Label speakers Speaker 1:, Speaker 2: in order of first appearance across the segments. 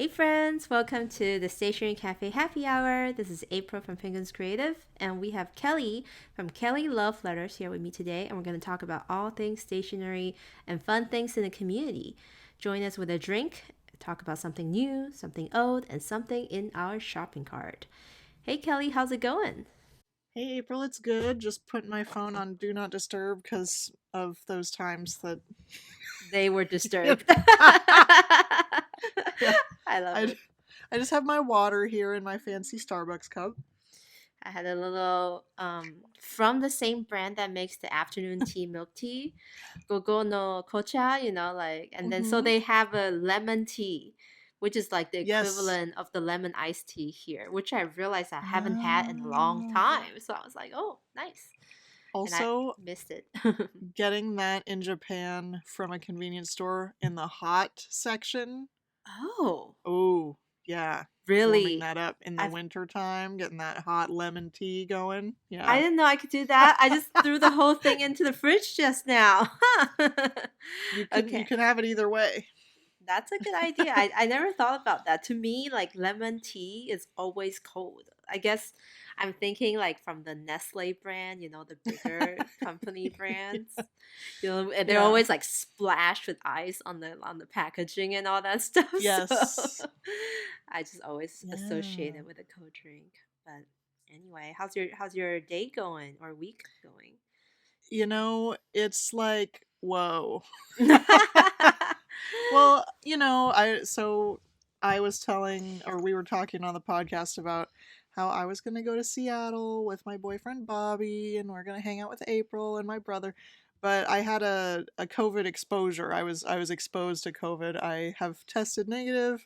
Speaker 1: Hey friends, welcome to the Stationery Cafe Happy Hour. This is April from Penguins Creative, and we have Kelly from Kelly Love Letters here with me today, and we're going to talk about all things stationery and fun things in the community. Join us with a drink, talk about something new, something old, and something in our shopping cart. Hey Kelly, how's it going?
Speaker 2: Hey April, it's good. Just putting my phone on Do Not Disturb because of those times that
Speaker 1: They were
Speaker 2: yeah,
Speaker 1: disturbed.
Speaker 2: yeah.
Speaker 1: I love
Speaker 2: I
Speaker 1: it.
Speaker 2: I just have my water here in my fancy Starbucks cup.
Speaker 1: I had a little from the same brand that makes the afternoon tea milk tea, Gogo no Kocha, and then so
Speaker 2: Mm-hmm.
Speaker 1: they have a lemon tea, which is like the
Speaker 2: Yes.
Speaker 1: equivalent of the lemon iced tea here, which I realized I haven't had in a long
Speaker 2: Oh.
Speaker 1: time. So I was like, oh, nice. And I
Speaker 2: Also,
Speaker 1: missed it.
Speaker 2: getting that in Japan from a convenience store in the hot section.
Speaker 1: Oh,
Speaker 2: Oh, yeah. Warming
Speaker 1: really?
Speaker 2: that up in the
Speaker 1: I've
Speaker 2: winter time, getting that hot lemon tea going.
Speaker 1: I
Speaker 2: Yeah.
Speaker 1: didn't know I could do that. I just threw the whole thing into the fridge just now.
Speaker 2: You can you
Speaker 1: Okay.
Speaker 2: can have it either way.
Speaker 1: That's a good idea. I never thought about that. To me, like lemon tea is always cold. I guess I'm thinking like from the Nestle brand, the bigger company brands. And they're
Speaker 2: Yeah.
Speaker 1: always like splashed with ice on the packaging and all that stuff. So
Speaker 2: Yes.
Speaker 1: I just always associate
Speaker 2: Yeah.
Speaker 1: it with a cold drink. But anyway, how's your day going or week going?
Speaker 2: It's like, whoa. Well, I was telling, or we were talking on the podcast about how I was going to go to Seattle with my boyfriend Bobby, and we're going to hang out with April and my brother. But I had a COVID exposure. I was exposed to COVID. I have tested negative.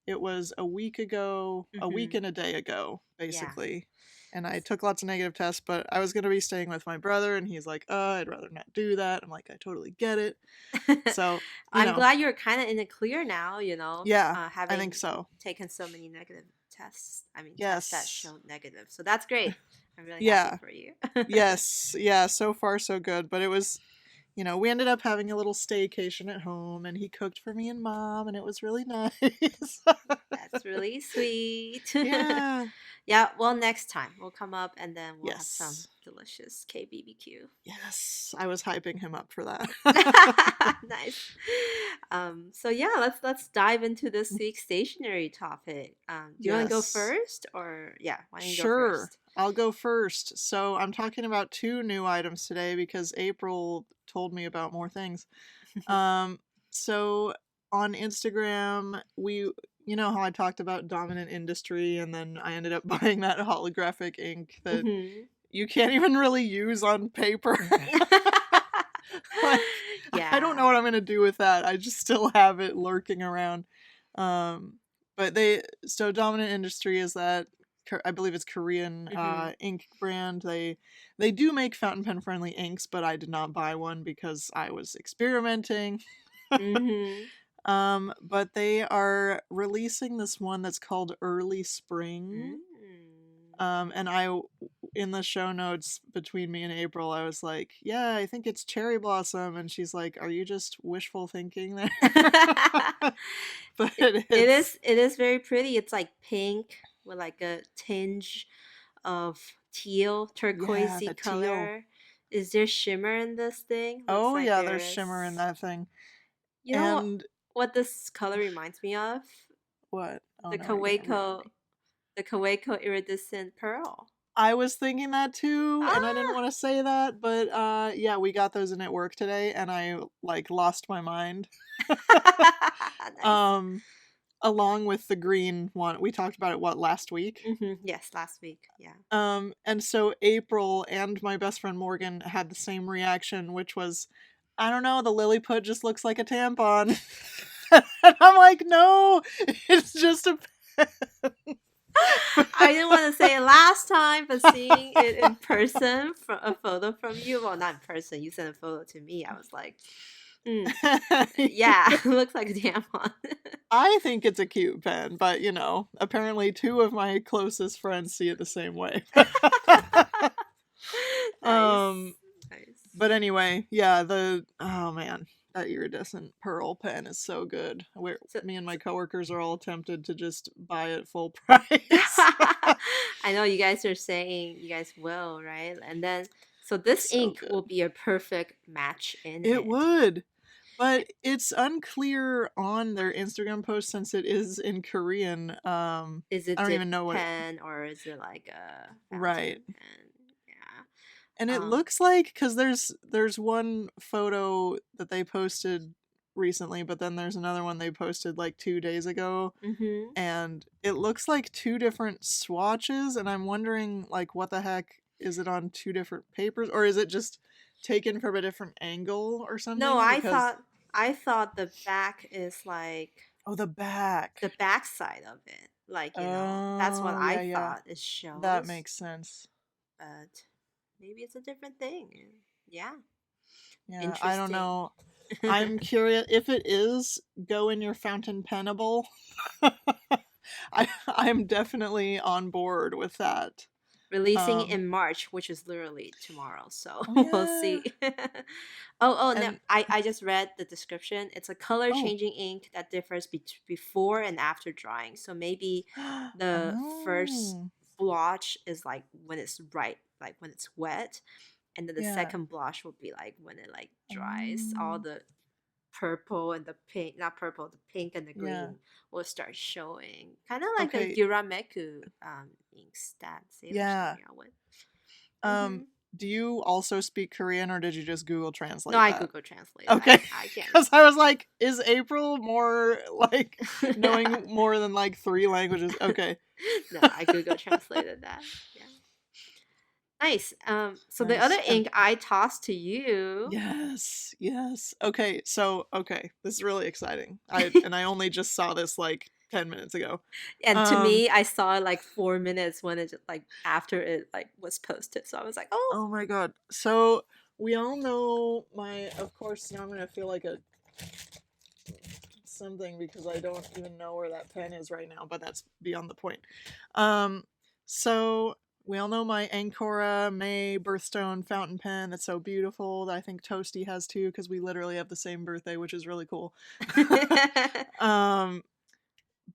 Speaker 2: It was a week ago, a week
Speaker 1: Hmm.
Speaker 2: and a day ago,
Speaker 1: Yeah.
Speaker 2: basically. And I took lots of negative tests, but I was going to be staying with my brother, and he's like, I'd rather not do that. I'm like, I totally get it. So, you
Speaker 1: I'm
Speaker 2: know,
Speaker 1: glad you're kind of in the clear now,
Speaker 2: yeah, I think
Speaker 1: having
Speaker 2: so.
Speaker 1: taken so many negative tests. I mean, tests that
Speaker 2: Yes.
Speaker 1: showed negative. So that's great. I'm really happy
Speaker 2: Yeah.
Speaker 1: for you.
Speaker 2: Yes. Yeah. So far, so good. But it was, we ended up having a little staycation at home, and he cooked for me and mom, and it was really nice.
Speaker 1: That's really sweet.
Speaker 2: Yeah.
Speaker 1: Yeah, well, next time we'll come up and then we'll have some
Speaker 2: Yes.
Speaker 1: delicious KBBQ.
Speaker 2: Yes. I was hyping him up for that.
Speaker 1: Nice. So yeah, let's dive into this week's stationery topic. Do you want to go
Speaker 2: Yes.
Speaker 1: first, or yeah, why don't you go
Speaker 2: Sure.
Speaker 1: first?
Speaker 2: I'll go first. So I'm talking about two new items today because April told me about more things. Um, so on Instagram, you know how I talked about dominant industry, and then I ended up buying that holographic ink that
Speaker 1: Hmm.
Speaker 2: you can't even really use on paper. Like, I don't know
Speaker 1: Yeah.
Speaker 2: what I'm gonna do with that. I just still have it lurking around. Um, but so dominant industry is that I believe it's Korean
Speaker 1: Hmm.
Speaker 2: ink brand. They do make fountain pen friendly inks, but I did not buy one because I was experimenting.
Speaker 1: Hmm.
Speaker 2: But they are releasing this one that's called Early Spring.
Speaker 1: Mm.
Speaker 2: And in the show notes between me and April, I was like, yeah, I think it's cherry blossom. And she's like, are you just wishful thinking there? But
Speaker 1: It
Speaker 2: it's,
Speaker 1: is it is very pretty. It's like pink with like a tinge of teal,
Speaker 2: yeah,
Speaker 1: turquoisey
Speaker 2: the teal.
Speaker 1: color. Is there shimmer in this thing? Looks
Speaker 2: Oh,
Speaker 1: like
Speaker 2: yeah,
Speaker 1: there
Speaker 2: there's shimmer in
Speaker 1: is.
Speaker 2: that thing.
Speaker 1: You know
Speaker 2: And
Speaker 1: what this color reminds me of?
Speaker 2: what? Oh,
Speaker 1: The
Speaker 2: no, you're going to ruin
Speaker 1: Kaweco
Speaker 2: me.
Speaker 1: the Kaweco iridescent pearl.
Speaker 2: I was thinking that too, and I didn't
Speaker 1: Ah,
Speaker 2: want to say that, but yeah, we got those in at work today, and I like lost my mind.
Speaker 1: nice.
Speaker 2: Um, Along with the green one, we talked about it what last week.
Speaker 1: Yes, last week. Yeah.
Speaker 2: And so April and my best friend Morgan had the same reaction, which was, I don't know, the Lilliput just looks like a tampon. And I'm like, no, it's just a pen.
Speaker 1: I didn't want to say it last time, but seeing it in person from a photo from you, well, not in person, you sent a photo to me. I was like, mm, yeah, looks like a tampon.
Speaker 2: I think it's a cute pen, but apparently two of my closest friends see it the same way.
Speaker 1: Nice,
Speaker 2: um,
Speaker 1: nice.
Speaker 2: but anyway, yeah, oh man, that iridescent pearl pen is so good.
Speaker 1: So,
Speaker 2: Me and my coworkers are all tempted to just buy it full price.
Speaker 1: I know you guys are saying you guys will, right? And then, so this
Speaker 2: It's so
Speaker 1: ink will
Speaker 2: good.
Speaker 1: be a perfect match in
Speaker 2: It
Speaker 1: it.
Speaker 2: would. But it's unclear on their Instagram post since it is in Korean.
Speaker 1: Is
Speaker 2: I
Speaker 1: it
Speaker 2: don't
Speaker 1: dip
Speaker 2: even know what it,
Speaker 1: pen or is it like a
Speaker 2: right.
Speaker 1: fountain pen? Yeah.
Speaker 2: And it looks like, because there's one photo that they posted recently, but then there's another one they posted like 2 days ago,
Speaker 1: Mm-hmm.
Speaker 2: and it looks like two different swatches, and I'm wondering like what the heck, is it on two different papers, or is it just taken from a different angle or
Speaker 1: No,
Speaker 2: something? Because
Speaker 1: I thought the back is like
Speaker 2: oh, the back.
Speaker 1: the back side of it. Like, that's what
Speaker 2: Oh,
Speaker 1: I
Speaker 2: yeah, yeah.
Speaker 1: thought it
Speaker 2: That
Speaker 1: shows.
Speaker 2: makes sense.
Speaker 1: But maybe it's a different thing. Yeah.
Speaker 2: Yeah, I don't
Speaker 1: Interesting.
Speaker 2: know. I'm curious if it is go in your fountain pennable. I'm definitely on board with that.
Speaker 1: Releasing
Speaker 2: Um,
Speaker 1: in March, which is literally tomorrow. So
Speaker 2: oh
Speaker 1: we'll
Speaker 2: yeah,
Speaker 1: see. Oh, no.
Speaker 2: and
Speaker 1: I just read the description. It's a color
Speaker 2: oh,
Speaker 1: changing ink that differs before and after drying. So maybe the first
Speaker 2: oh,
Speaker 1: blotch is like when it's right, like when it's wet, and then the
Speaker 2: yeah,
Speaker 1: second blush will be like when it like dries. All
Speaker 2: um,
Speaker 1: the purple and the pink, not purple, the pink and the
Speaker 2: yeah.
Speaker 1: green will start showing. Kind of like the
Speaker 2: Okay,
Speaker 1: Yurameku inks that sailors
Speaker 2: yeah.
Speaker 1: hang out with.
Speaker 2: Um,
Speaker 1: Mm-hmm.
Speaker 2: do you also speak Korean, or did you just Google
Speaker 1: No,
Speaker 2: Translate
Speaker 1: I
Speaker 2: that?
Speaker 1: Google translated.
Speaker 2: Okay,
Speaker 1: I can't.
Speaker 2: because I was like, is April more like knowing more than like three languages? Okay.
Speaker 1: No, I Google translated that. Yeah. Nice. So the other
Speaker 2: Nice. And
Speaker 1: ink I tossed to you.
Speaker 2: yes, yes. Okay, so okay, this is really exciting. I only just saw this like 10 minutes ago.
Speaker 1: And to
Speaker 2: Um,
Speaker 1: me, I saw it like 4 minutes when it like after it like was posted. So I was like, oh.
Speaker 2: oh my god. So we all know my, of course, now I'm gonna feel like a something because I don't even know where that pen is right now, but that's beyond the point. Um, so we all know my Ancora May birthstone fountain pen that's so beautiful that I think Toasty has too, because we literally have the same birthday, which is really cool. um,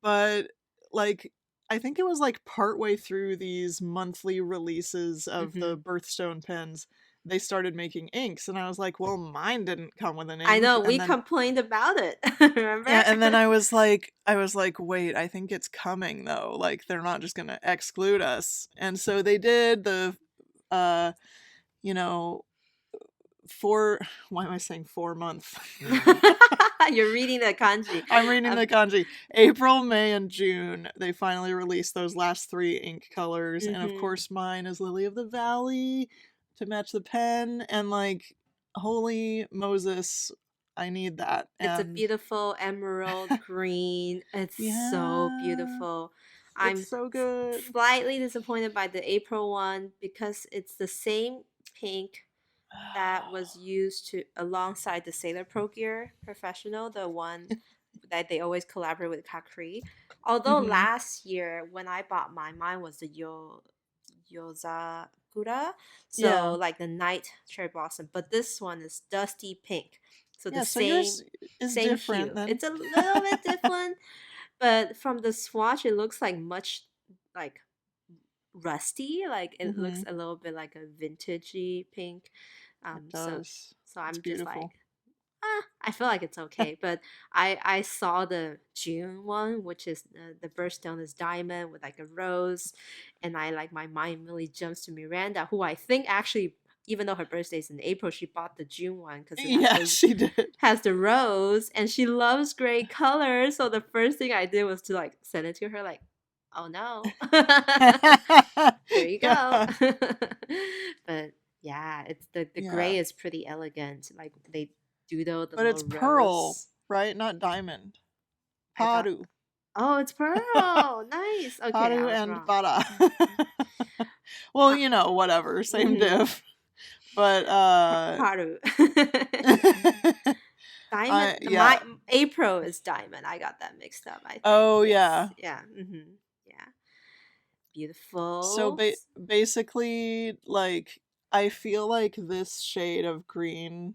Speaker 2: but like I think it was like partway through these monthly releases of the
Speaker 1: Hmm.
Speaker 2: birthstone pens, they started making inks, and I was like, well, mine didn't come with an
Speaker 1: I
Speaker 2: ink.
Speaker 1: know we
Speaker 2: And then
Speaker 1: complained about it.
Speaker 2: yeah,
Speaker 1: Remember?
Speaker 2: and then I was like, wait, I think it's coming though. Like they're not just gonna exclude us. And so they did the uh, you know, four why am I saying 4 month?
Speaker 1: You're reading the kanji.
Speaker 2: I'm reading
Speaker 1: Um,
Speaker 2: the kanji. April, May, and June, they finally released those last three ink colors. And of
Speaker 1: mhm.
Speaker 2: course mine is Lily of the Valley to match the pen, and like holy Moses, I need that.
Speaker 1: It's a
Speaker 2: And
Speaker 1: beautiful emerald green. It's so
Speaker 2: yeah.
Speaker 1: beautiful.
Speaker 2: It's
Speaker 1: I'm
Speaker 2: so good.
Speaker 1: slightly disappointed by the April one because it's the same pink that was used to alongside the Sailor Pro Gear Professional, the one that they always collaborate with Kakri. Although
Speaker 2: Mhm.
Speaker 1: last year when I bought mine was the Yozakura, so
Speaker 2: Yeah.
Speaker 1: like the night cherry blossom. But this one is dusty pink, so the
Speaker 2: Yeah, so yours
Speaker 1: same
Speaker 2: is
Speaker 1: same
Speaker 2: different
Speaker 1: hue.
Speaker 2: then.
Speaker 1: It's a little bit different, but from the swatch, it looks like much like rusty. Like it looks
Speaker 2: Mhm.
Speaker 1: a little bit like a vintagey pink.
Speaker 2: It
Speaker 1: So
Speaker 2: does. It's
Speaker 1: I'm just like,
Speaker 2: beautiful.
Speaker 1: I feel like it's okay. But I saw the June one, which is the birthstone is diamond with like a rose, and I like my mind immediately jumps to Miranda, who I think actually. Even though her birthday's in April, she bought the June one because it
Speaker 2: Yeah, she did.
Speaker 1: has the rose, and she loves gray color. So the first thing I did was to like send it to her, like, oh no. Here you go.
Speaker 2: Yeah.
Speaker 1: But yeah, it's the
Speaker 2: Yeah.
Speaker 1: gray is pretty elegant. Like they doodle the
Speaker 2: But it's
Speaker 1: little
Speaker 2: pearl,
Speaker 1: rose.
Speaker 2: right? Not diamond.
Speaker 1: I thought,
Speaker 2: Paru.
Speaker 1: oh, it's pearl. Nice. Okay,
Speaker 2: Paru
Speaker 1: I was
Speaker 2: and
Speaker 1: wrong.
Speaker 2: para.
Speaker 1: Mhm.
Speaker 2: Well, you know, whatever, same
Speaker 1: Mm-hmm.
Speaker 2: diff. But
Speaker 1: Paru. Diamond.
Speaker 2: I
Speaker 1: My
Speaker 2: yeah.
Speaker 1: April is diamond. I got that mixed up. I think.
Speaker 2: Oh
Speaker 1: Yes.
Speaker 2: yeah.
Speaker 1: Yeah. Mm-hmm. Yeah.
Speaker 2: So
Speaker 1: Beautiful.
Speaker 2: basically, like, I feel like this shade of green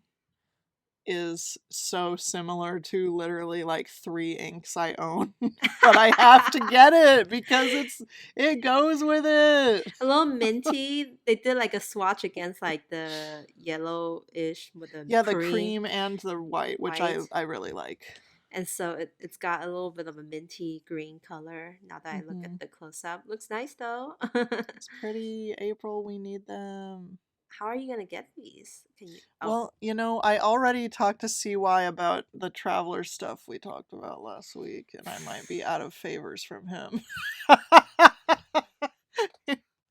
Speaker 2: is so similar to literally like 3 inks I own, but I have to get it because it goes with it.
Speaker 1: A little minty. They did like a swatch against like the yellowish with the
Speaker 2: Yeah, the
Speaker 1: cream
Speaker 2: cream and the white, which
Speaker 1: white.
Speaker 2: I really like.
Speaker 1: And so it's got a little bit of a minty green color now that I look
Speaker 2: Mm-hmm.
Speaker 1: at the close up. Looks nice though.
Speaker 2: It's pretty. April, we need them.
Speaker 1: How are you gonna get these? Can you? Oh,
Speaker 2: Well, I already talked to CY about the traveler stuff we talked about last week, and I might be out of favors from him.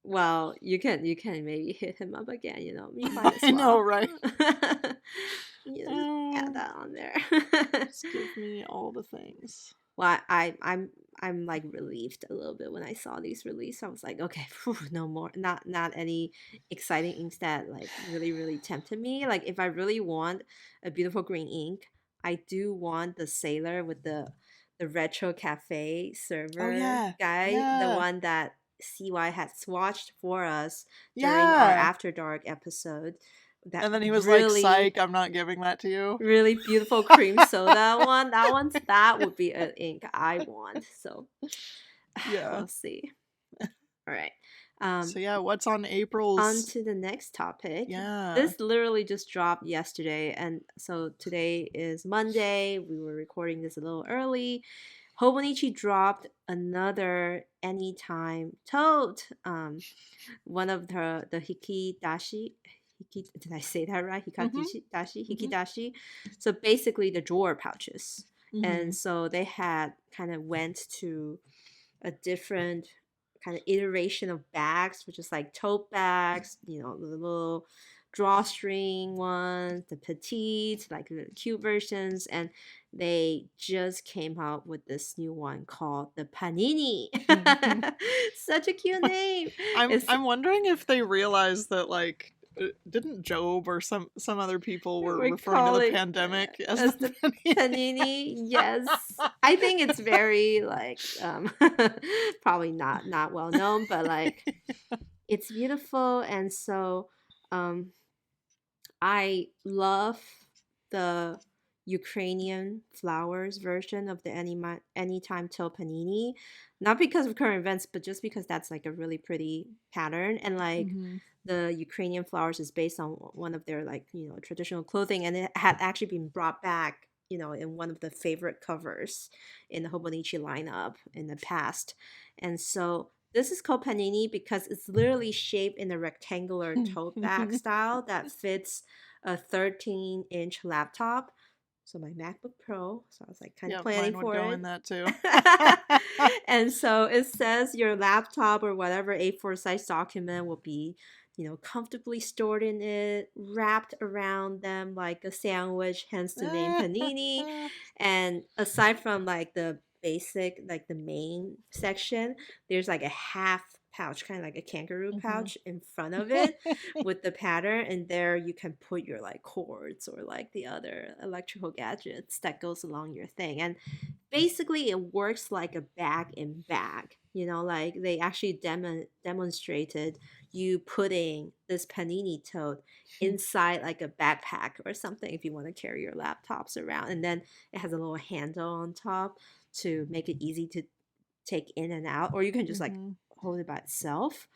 Speaker 1: well, you can maybe hit him up again. You might as
Speaker 2: I know,
Speaker 1: well.
Speaker 2: right?
Speaker 1: Just add that on there.
Speaker 2: Just give me all the things.
Speaker 1: Well, I'm like relieved a little bit when I saw these release. I was like, okay, phew, no more, not any exciting inks that like really tempted me. Like if I really want a beautiful green ink, I do want the Sailor with the retro cafe
Speaker 2: Oh
Speaker 1: server
Speaker 2: yeah,
Speaker 1: guy, the
Speaker 2: yeah,
Speaker 1: one that CY had swatched for us during our
Speaker 2: yeah.
Speaker 1: After Dark episode. That
Speaker 2: And then he was like,
Speaker 1: really
Speaker 2: "Psych, I'm not giving that to you."
Speaker 1: really beautiful cream soda one. That would be an ink I want. So
Speaker 2: Yeah.
Speaker 1: we'll see. All right.
Speaker 2: So yeah, what's on
Speaker 1: On
Speaker 2: April's?
Speaker 1: to the next topic.
Speaker 2: Yeah.
Speaker 1: This literally just dropped yesterday, and so today is Monday. We were recording this a little early. Hobonichi dropped another Anytime Tote. One of the Hikidashi. Did I say that right?
Speaker 2: Mhm. Mhm.
Speaker 1: Hikidashi. So basically, the drawer pouches, and
Speaker 2: Mhm.
Speaker 1: so they had kind of went to a different kind of iteration of bags, which is like tote bags, the little drawstring ones, the petite, like the cute versions, and they just came out with this new one called the Panini. Such a cute name. It's
Speaker 2: I'm wondering if they realized that like didn't Job or some other people were
Speaker 1: we
Speaker 2: referring to
Speaker 1: call
Speaker 2: the
Speaker 1: it
Speaker 2: pandemic as
Speaker 1: as
Speaker 2: the
Speaker 1: the
Speaker 2: penny.
Speaker 1: panini. Yes, I think it's very like probably not well known, but like it's beautiful, and so um I love the Ukrainian flowers version of the Anytime Till Panini, not because of current events, but just because that's like a really pretty pattern, and like
Speaker 2: Mhm.
Speaker 1: the Ukrainian flowers is based on one of their like traditional clothing, and it had actually been brought back in one of the favorite covers in the Hobonichi lineup in the past, and so this is called panini because it's literally shaped in a rectangular tote bag style that fits a 13-inch laptop. So my MacBook Pro. So I was like kind of
Speaker 2: Yep,
Speaker 1: planning
Speaker 2: mine would
Speaker 1: for
Speaker 2: go in
Speaker 1: it.
Speaker 2: that too.
Speaker 1: And so it says your laptop or whatever A4 size document will be, comfortably stored in it, wrapped around them like a sandwich, hence the name panini. And aside from like the basic, like the main section, there's like a half pouch, kind of like a kangaroo
Speaker 2: Mhm.
Speaker 1: pouch in front of it with the pattern, and there you can put your like cords or like the other electrical gadgets that goes along your thing. And basically it works like a bag in bag, like they actually demonstrated you putting this panini tote inside like a backpack or something if you want to carry your laptops around, and then it has a little handle on top to make it easy to take in and out, or you can just like
Speaker 2: Mhm.
Speaker 1: hold it by itself.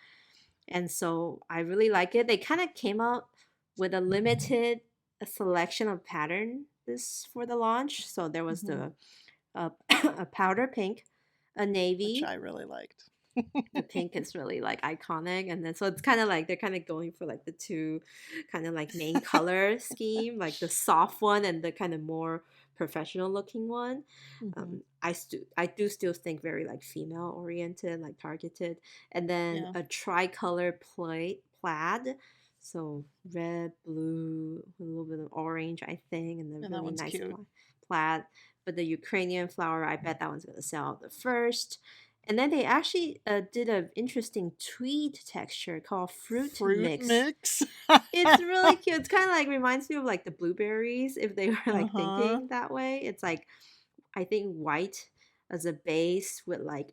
Speaker 1: And so I really like it. They kind of came out with a limited selection of pattern this for the launch. So there was
Speaker 2: Mhm.
Speaker 1: a powder pink, a
Speaker 2: Which
Speaker 1: navy.
Speaker 2: I really liked.
Speaker 1: The pink is really like iconic, and then so it's kind of like they're kind of going for like the two kind of like main color scheme, like the soft one and the kind of more professional looking one.
Speaker 2: Mhm.
Speaker 1: I do still think very like female oriented, like targeted, and then
Speaker 2: Yeah.
Speaker 1: a tricolor plaid. So red, blue, a little bit of orange, I think, and a
Speaker 2: And that
Speaker 1: really
Speaker 2: one's
Speaker 1: nice
Speaker 2: cute.
Speaker 1: plaid. But the Ukrainian flower, I bet that one's gonna sell the first. And then they actually did an interesting tweed texture called fruit
Speaker 2: Fruit
Speaker 1: mix.
Speaker 2: mix.
Speaker 1: It's really cute. It's kind of like reminds me of like the blueberries if they were like
Speaker 2: Uh-huh.
Speaker 1: thinking that way. It's like I think white as a base with like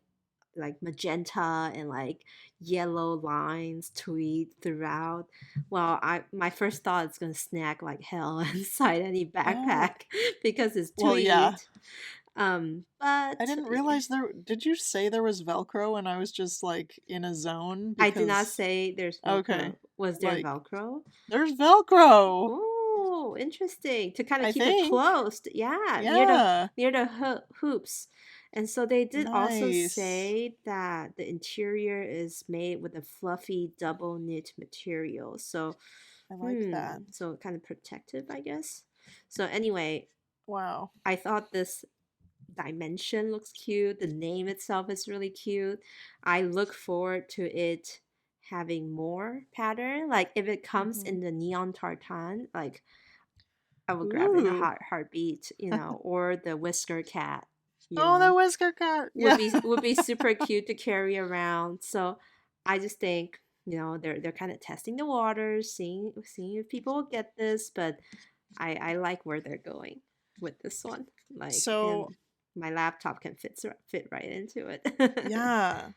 Speaker 1: like magenta and like yellow lines tweed throughout. Well, my first thought is gonna snag like hell inside any
Speaker 2: Oh,
Speaker 1: backpack because it's
Speaker 2: well, yeah.
Speaker 1: tweed.
Speaker 2: I
Speaker 1: But
Speaker 2: didn't realize there. Did you say there was Velcro and I was just like in a zone
Speaker 1: I did not
Speaker 2: because.
Speaker 1: say there's
Speaker 2: Okay,
Speaker 1: Velcro. Was there
Speaker 2: like
Speaker 1: Velcro?
Speaker 2: there's Velcro.
Speaker 1: Oh, interesting. To kind of
Speaker 2: I
Speaker 1: keep it
Speaker 2: think.
Speaker 1: closed. Yeah,
Speaker 2: Yeah.
Speaker 1: near the hoops. And so they did also
Speaker 2: Nice.
Speaker 1: say that the interior is made with a fluffy double knit material. So,
Speaker 2: I like that.
Speaker 1: so kind of protective, I guess. So anyway,
Speaker 2: Wow.
Speaker 1: I thought this dimension looks cute. The name itself is really cute. I look forward to it having more pattern. Like if it comes
Speaker 2: Hmm.
Speaker 1: in the neon tartan, like I would grab it in a
Speaker 2: Ooh.
Speaker 1: heartbeat, or the whisker cat,
Speaker 2: Oh, the whisker cat.
Speaker 1: would
Speaker 2: Yeah.
Speaker 1: be super cute to carry around. So I just think, they're kind of testing the waters, seeing if people will get this, but I like where they're going with this one. Like, and
Speaker 2: So,
Speaker 1: my laptop can fit right into it.
Speaker 2: yeah.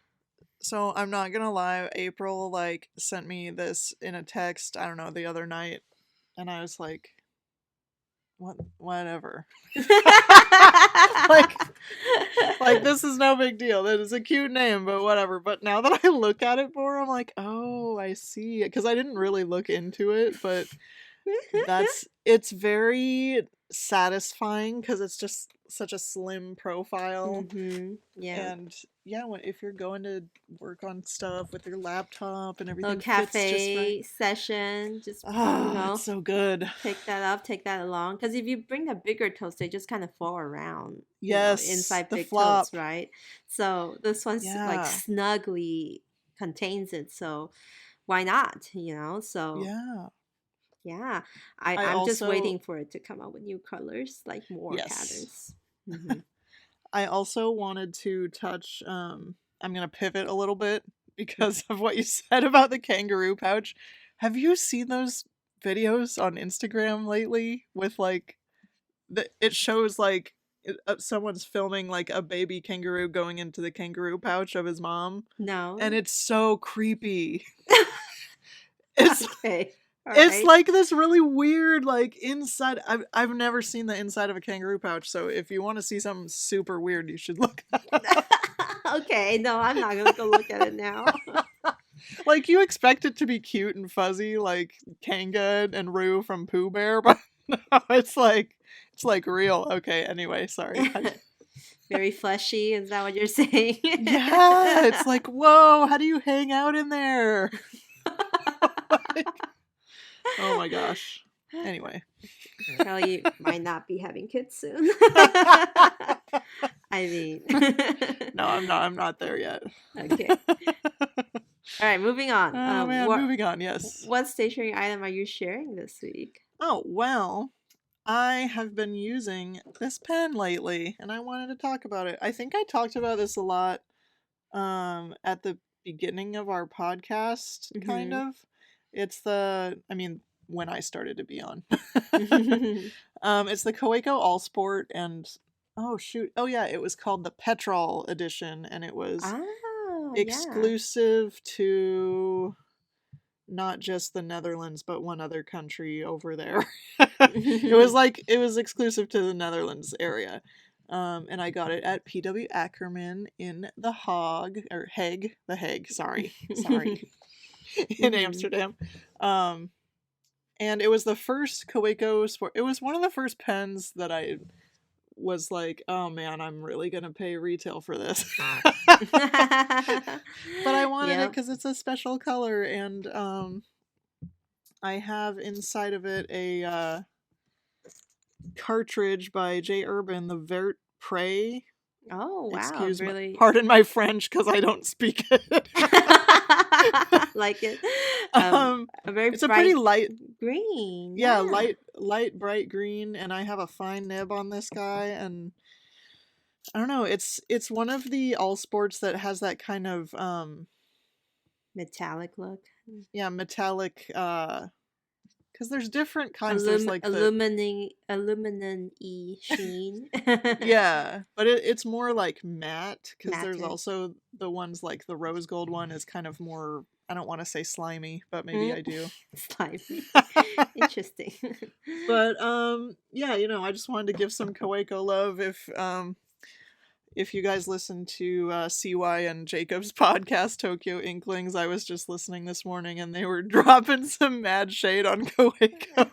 Speaker 2: So I'm not gonna lie, April like sent me this in a text, I don't know, the other night, and I was like, whatever. like like this is no big deal. That is a cute name, but whatever. But now that I look at it more, I'm like, oh, I see it. Because I didn't really look into it, but it's very satisfying because it's just such a slim profile.
Speaker 1: Yeah.
Speaker 2: And yeah, if you're going to work on stuff with your laptop and
Speaker 1: Little
Speaker 2: everything fits just right.
Speaker 1: cafe session, just
Speaker 2: Oh, it's so good.
Speaker 1: pick that up, take that along. Because if you bring a bigger toast, they just kind of fall around,
Speaker 2: Yes,
Speaker 1: inside
Speaker 2: the
Speaker 1: big totes,
Speaker 2: flop.
Speaker 1: right? So this one's like
Speaker 2: Yeah,
Speaker 1: snugly contains it. So why not? So
Speaker 2: yeah.
Speaker 1: yeah,
Speaker 2: I
Speaker 1: I'm just
Speaker 2: also
Speaker 1: waiting for it to come out with new colors, like more
Speaker 2: yes.
Speaker 1: patterns. Hmm.
Speaker 2: I also wanted to touch I'm going to pivot a little bit because of what you said about the kangaroo pouch. Have you seen those videos on Instagram lately with like it shows like someone's filming like a baby kangaroo going into the kangaroo pouch of his mom, and
Speaker 1: No.
Speaker 2: it's so creepy. It's
Speaker 1: Okay. All
Speaker 2: it's
Speaker 1: right.
Speaker 2: like this really weird like inside. I've never seen the inside of a kangaroo pouch, so if you want to see something super weird, you should look that up.
Speaker 1: Okay. No, I'm not gonna go look at it now.
Speaker 2: Like you expect it to be cute and fuzzy like Kanga and Roo from Pooh Bear, but no, it's like real. Okay, anyway, sorry.
Speaker 1: Very fleshy. Is that what you're saying?
Speaker 2: Yeah, it's like, whoa, how do you hang out in there? Like, oh my gosh. Anyway.
Speaker 1: Kelly might not be having kids soon. I mean,
Speaker 2: No, I'm not there yet.
Speaker 1: okay. All right, moving on.
Speaker 2: Oh man, moving on, yes.
Speaker 1: What stationery item are you sharing this week?
Speaker 2: Oh, well, I have been using this pen lately and I wanted to talk about it. I think I talked about this a lot at the beginning of our podcast, kind
Speaker 1: Mm-hmm.
Speaker 2: of. It's when I started to be on. It's the Kaweco All Sport, and oh shoot, oh yeah, it was called the Petrol edition, and it was
Speaker 1: Ah, yeah.
Speaker 2: exclusive to not just the Netherlands, but one other country over there. it was exclusive to the Netherlands area. And I got it at PW Ackerman in the Hague, sorry, in
Speaker 1: Mhm.
Speaker 2: Amsterdam. And it was the first Kaweco Sport. It was one of the first pens that I was like, oh man, I'm really gonna pay retail for this. But I wanted it
Speaker 1: Yep.
Speaker 2: because it's a special color, and I have inside of it a cartridge by J. Urban, the Vert Prey.
Speaker 1: Oh, wow, really.
Speaker 2: Pardon my French because I don't speak it.
Speaker 1: Like it.
Speaker 2: um,
Speaker 1: A very
Speaker 2: it's a pretty
Speaker 1: bright
Speaker 2: light,
Speaker 1: green.
Speaker 2: yeah,
Speaker 1: Yeah.
Speaker 2: light, bright green, and I have a fine nib on this guy, and I don't know, it's one of the all sports that has that kind of
Speaker 1: Metallic look.
Speaker 2: yeah, metallic because there's different kinds. There's like the
Speaker 1: aluminum-y sheen.
Speaker 2: yeah, but it's more like matte because there's
Speaker 1: Matte.
Speaker 2: also the ones like the rose gold one is kind of more. I don't want to say slimy, but maybe I do.
Speaker 1: Slimy. Interesting.
Speaker 2: But yeah, I just wanted to give some Kaweco love if you guys listen to CY and Jacob's podcast, Tokyo Inklings. I was just listening this morning and they were dropping some mad shade on Kaweco.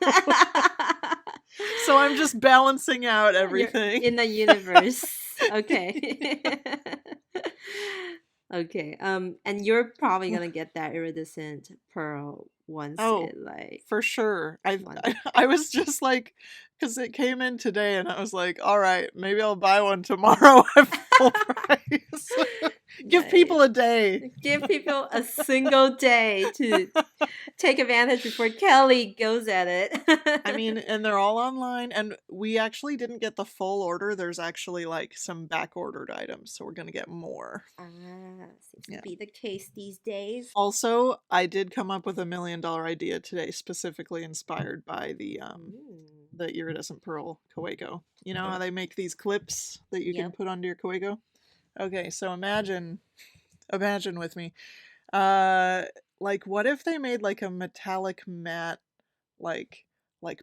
Speaker 2: So I'm just balancing out everything.
Speaker 1: You're in the universe. Okay. Okay. And you're probably gonna get that iridescent pearl once it like
Speaker 2: for sure. I was just like, because it came in today and I was like, all right, maybe I'll buy one tomorrow at full price. Give people a day.
Speaker 1: Give people a single day to take advantage before Kelly goes at it.
Speaker 2: I mean, and they're all online, and we actually didn't get the full order. There's actually like some back ordered items, so we're gonna get more.
Speaker 1: Seems to be the case these days.
Speaker 2: Also, I did come up with $1 million idea today, specifically inspired by the iridescent pearl Kaweco. You know how they make these clips that you can put onto your Kaweco? Okay, so imagine with me. Like what if they made like a metallic matte like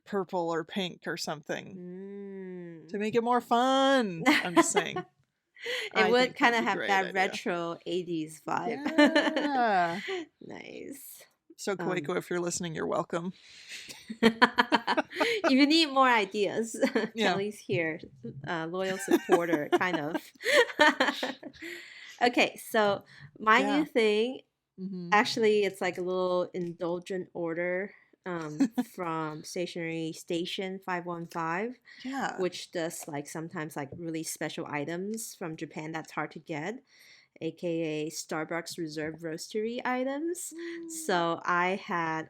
Speaker 2: purple or pink or something to make it more fun. I'm just saying.
Speaker 1: It would kind of have that idea. Retro 80s vibe.
Speaker 2: Yeah.
Speaker 1: Nice.
Speaker 2: So Kaweco, if you're listening, you're welcome.
Speaker 1: If you need more ideas, Kelly's here. Loyal supporter, kind of. Okay, so my new thing, actually, it's like a little indulgent order from Stationery Station 515.
Speaker 2: Yeah.
Speaker 1: Which does like sometimes like really special items from Japan that's hard to get, aka Starbucks Reserve Roastery items. So I had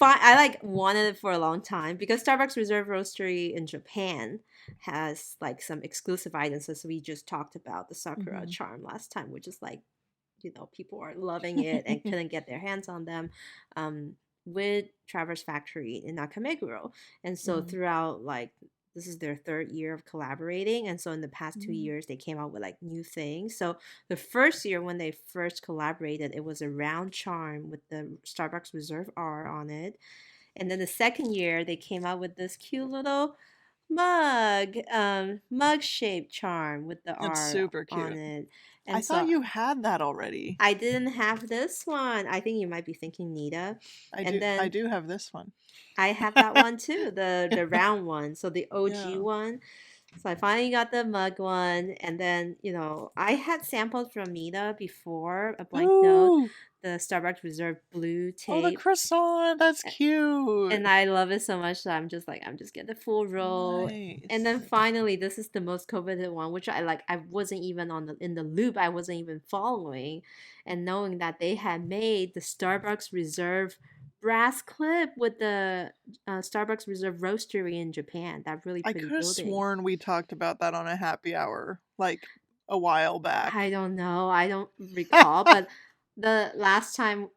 Speaker 1: I like wanted it for a long time because Starbucks Reserve Roastery in Japan has like some exclusive items, as we just talked about the Sakura charm last time, which is like, people are loving it and couldn't get their hands on them. With Traverse Factory in Nakameguro. And so throughout, like, this is their 3rd year of collaborating. And so in the past 2 years, they came out with, like, new things. So the first year when they first collaborated, it was a round charm with the Starbucks Reserve R on it. And then the second year, they came out with this cute little mug-shaped charm with the R
Speaker 2: super cute.
Speaker 1: on it. And
Speaker 2: I thought you had that already.
Speaker 1: I didn't have this one. I think you might be thinking Nita.
Speaker 2: I do have this one.
Speaker 1: I have that one too, the round one. So the OG one. So I finally got the mug one. And then, I had sampled from Nita before, a blank note, the Starbucks Reserve blue tape.
Speaker 2: Oh, the croissant. That's cute.
Speaker 1: And I love it so much that I'm just getting the full roll.
Speaker 2: Nice.
Speaker 1: And then finally, this is the most coveted one, which I wasn't even in the loop. I wasn't even following. And knowing that they had made the Starbucks Reserve brass clip with the Starbucks Reserve Roastery in Japan. That really pretty building. I could have
Speaker 2: sworn we talked about that on a happy hour, like a while back.
Speaker 1: I don't know. I don't recall, but the last time,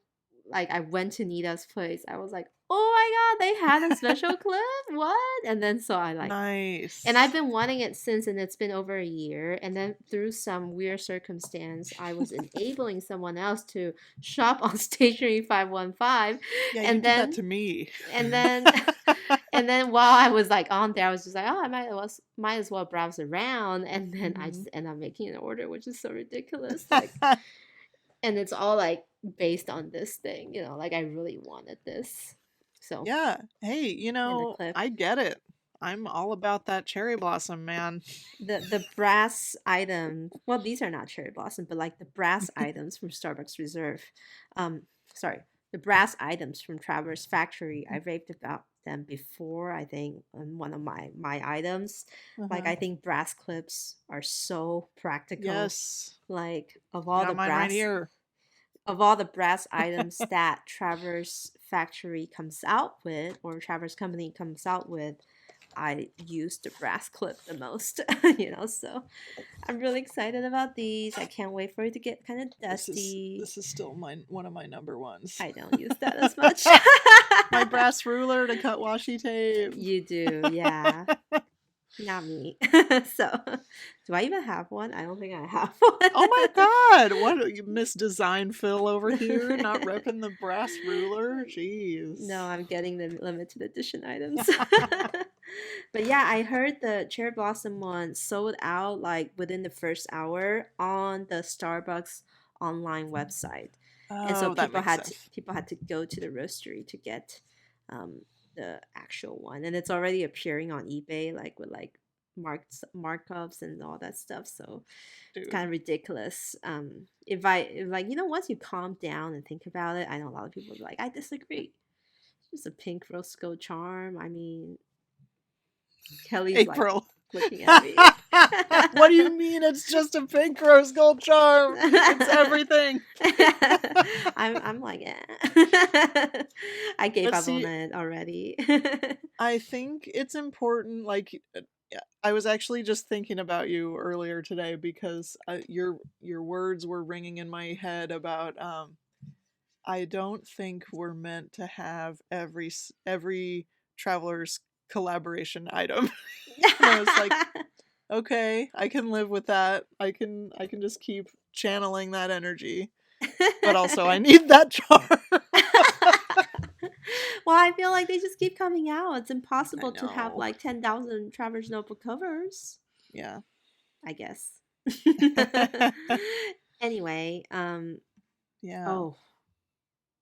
Speaker 1: like, I went to Nita's place, I was like, oh my god, they had a special clip? What? And then so I like...
Speaker 2: Nice.
Speaker 1: And I've been wanting it since, and it's been over a year. And then through some weird circumstance, I was enabling someone else to shop on Stationery 515.
Speaker 2: Yeah, and you did that to me.
Speaker 1: And then... And then while I was like on there, I was just like, oh, I might as well browse around. And then I just end up making an order, which is so ridiculous. Like... And it's all like based on this thing, like I really wanted this. So
Speaker 2: yeah, hey, I get it. I'm all about that cherry blossom, man.
Speaker 1: The brass item. Well, these are not cherry blossom, but like the brass items from Starbucks Reserve. The brass items from Traverse Factory. I raved about them before. I think on one of my items. Like I think brass clips are so practical.
Speaker 2: Yes.
Speaker 1: Like of all the
Speaker 2: brass right here.
Speaker 1: Of all the brass items that Traverse Factory comes out with, or Traverse Company comes out with, I use the brass clip the most, so I'm really excited about these. I can't wait for it to get kind of dusty.
Speaker 2: This is still one of my number ones.
Speaker 1: I don't use that as much.
Speaker 2: My brass ruler to cut washi tape.
Speaker 1: You do, yeah. Not me. So, do I even have one? I don't think I have one.
Speaker 2: Oh my god! What, Miss Design Phil over here, not repping the brass ruler? Jeez.
Speaker 1: No, I'm getting the limited edition items. But yeah, I heard the cherry blossom one sold out like within the first hour on the Starbucks online website. And so
Speaker 2: Oh, that makes sense.
Speaker 1: people had to go to the roastery to get um, the actual one, and it's already appearing on eBay like with like markups and all that stuff. So it's
Speaker 2: Dude.
Speaker 1: kind of ridiculous. If like once you calm down and think about it, I know a lot of people are like, I disagree. It's just a pink rose gold charm. I mean, Kelly's
Speaker 2: April.
Speaker 1: like looking at me.
Speaker 2: What do you mean it's just a pink rose gold charm? It's everything.
Speaker 1: I'm like, I gave up on it already.
Speaker 2: I think it's important, like, I was actually just thinking about you earlier today because your words were ringing in my head about I don't think we're meant to have every traveler's collaboration item. And I was like, okay, I can live with that. I can just keep channeling that energy. But also I need that charm.
Speaker 1: Well, I feel like they just keep coming out. It's impossible to have like 10,000 Traveler's Notebook covers.
Speaker 2: Yeah.
Speaker 1: I guess. Anyway,
Speaker 2: yeah.
Speaker 1: Oh,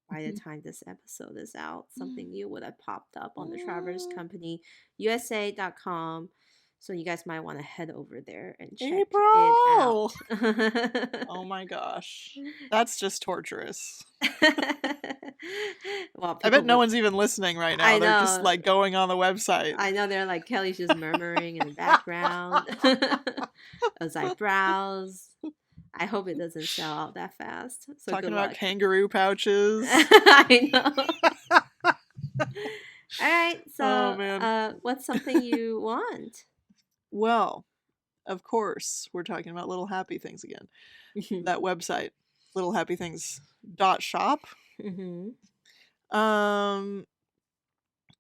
Speaker 1: by the time this episode is out, something new would have popped up on the Traveler's Company USA.com. So you guys might want to head over there and check
Speaker 2: April!
Speaker 1: it out.
Speaker 2: Oh my gosh. That's just torturous.
Speaker 1: Well,
Speaker 2: I bet no one's even listening right now. They're just like going on the website.
Speaker 1: I know, they're like, Kelly's just murmuring in the background as I browse. I hope it doesn't sell out that fast. So
Speaker 2: talking about kangaroo pouches.
Speaker 1: I know. All right, so what's something you want?
Speaker 2: Well, of course, we're talking about Little Happy Things again. That website, littlehappythings.shop.